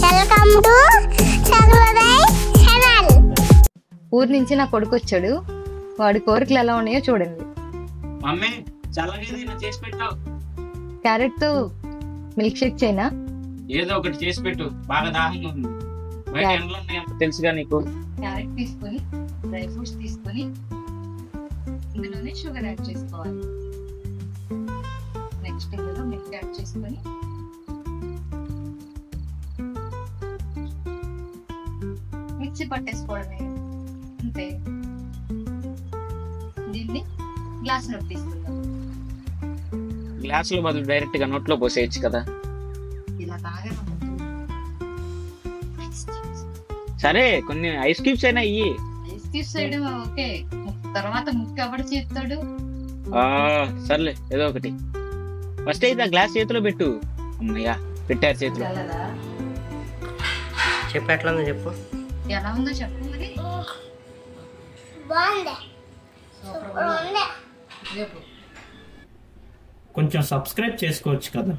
Welcome to సర్వోదయ్ channel. ఊరు నుంచి నా కొడుకు వచ్చాడు. వాడి కోరికలు ఎలా ఉన్నాయో చూడండి. మమ్మీ చల్లగా చేసి పెట్టు. క్యారెట్ తో మిల్క్ షేక్ చేయనా? ఏదో ఒకటి చేసి పెట్టు, బాగా దాహంగా ఉంది. బయట ఎండలు ఉన్నాయో తెలుసుగా నీకు. క్యారెట్ తీసుకొని డ్రై ఫ్రూట్స్ తీసుకొని ఇందులోనే షుగర్ యాడ్ చేసుకోవాలి. నెక్స్ట్ ఇందులో మిల్క్ యాడ్ చేసుకొని మిక్సీ పట్టేసుకోవడమే, అంతే. దీన్ని గ్లాస్ లోకి తీసుకుందాం. గ్లాస్ లో బదులు డైరెక్ట్ గా నోట్లో పోసేయచ్చు కదా. ఇలా బాగా సరే కొన్ని ఐస్ క్యూబ్స్ అయినా ఇయ్యి. ఐస్ క్యూబ్స్ వేయడం ఓకే, తర్వాత ముక్క ఎవడు చేస్తాడు? సర్లే ఏదో ఒకటి. ఫస్ట్ అయితే ఆ గ్లాస్ చేతిలో పెట్టు. అమ్మయ్యా పెట్టారు చేతిలో. చెప్పు ఎట్లా ఉందో చెప్పు. ఎలా ఉందో చెప్పు మరి. కొంచెం సబ్స్క్రైబ్ చేసుకోవచ్చు కదా.